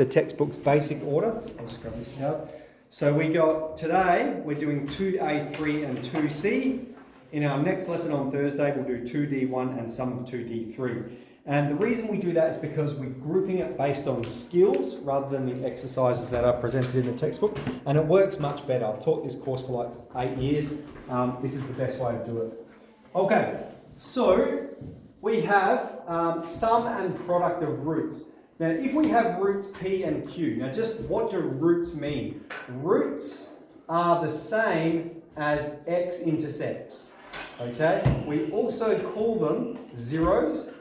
the textbook's basic order. I'll just grab this out. So we got today, we're doing 2A3 and 2C. In our next lesson on Thursday, we'll do 2D1 and some of 2D3. And the reason we do that is because we're grouping it based on skills rather than the exercises that are presented in the textbook. And it works much better. I've taught this course for like 8 years. This is the best way to do it. Okay, so we have sum and product of roots. Now, if we have roots P and Q, now just what do roots mean? Roots are the same as x-intercepts, okay? We also call them zeros.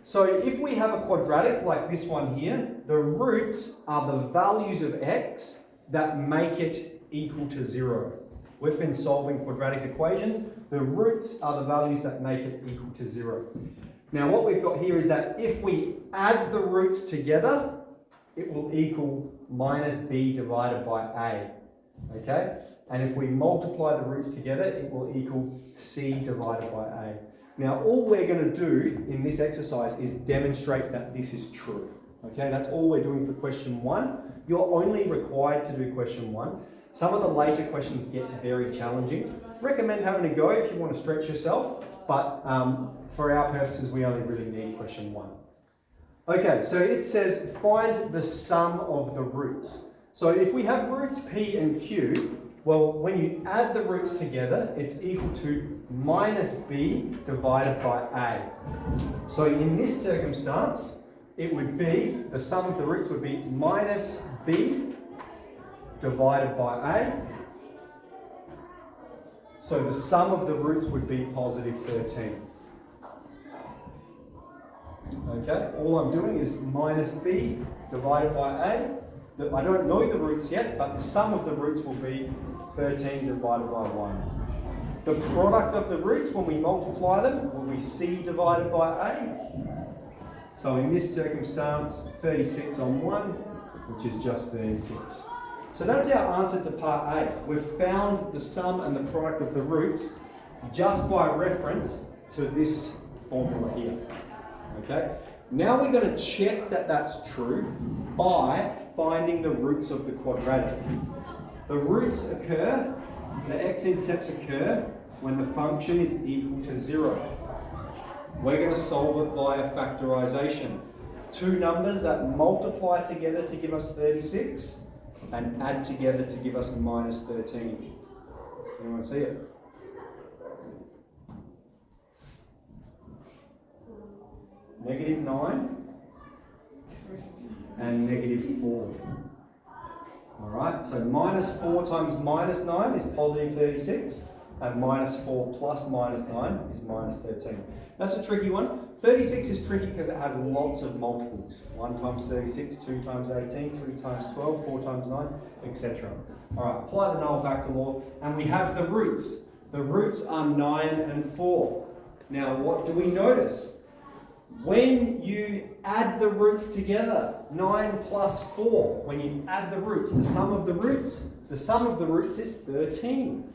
So if we have a quadratic like this one here, the roots are the values of x that make it equal to 0. We've been solving quadratic equations. The roots are the values that make it equal to 0. Now what we've got here is that if we add the roots together, it will equal minus b divided by a, okay? And if we multiply the roots together, it will equal c divided by a. Now all we're going to do in this exercise is demonstrate that this is true, okay? That's all we're doing for question 1. You're only required to do question 1. Some of the later questions get very challenging. Recommend having a go if you want to stretch yourself, but for our purposes, we only really need question 1. Okay, so it says find the sum of the roots. So if we have roots P and Q, well, when you add the roots together, it's equal to minus b divided by a. So in this circumstance, it would be, the sum of the roots would be minus b divided by a. So the sum of the roots would be positive 13. Okay, all I'm doing is minus b divided by a. I don't know the roots yet, but the sum of the roots will be 13 divided by 1. The product of the roots, when we multiply them, will be c divided by a. So in this circumstance, 36 on 1, which is just 36. So that's our answer to part A. We've found the sum and the product of the roots just by reference to this formula here. Okay? Now we're going to check that that's true by finding the roots of the quadratic. The roots occur, the x-intercepts occur when the function is equal to 0. We're going to solve it via factorization. Two numbers that multiply together to give us 36 and add together to give us minus 13. Anyone see it? Negative 9 and negative 4. Alright, so minus 4 times minus 9 is positive 36, and minus 4 plus minus 9 is minus 13. That's a tricky one. 36 is tricky because it has lots of multiples. 1 times 36, 2 times 18, 3 times 12, 4 times 9, etc. Alright, apply the null factor law, and we have the roots. The roots are 9 and 4. Now what do we notice? When you add the roots together, 9 plus 4, when you add the roots, the sum of the roots is 13.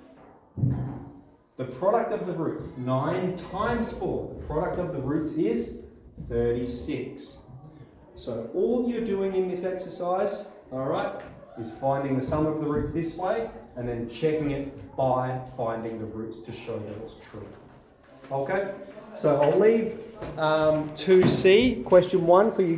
The product of the roots, 9 times 4, the product of the roots is 36. So all you're doing in this exercise, alright, is finding the sum of the roots this way, and then checking it by finding the roots to show that it's true. Okay? So I'll leave 2C, question 1 for you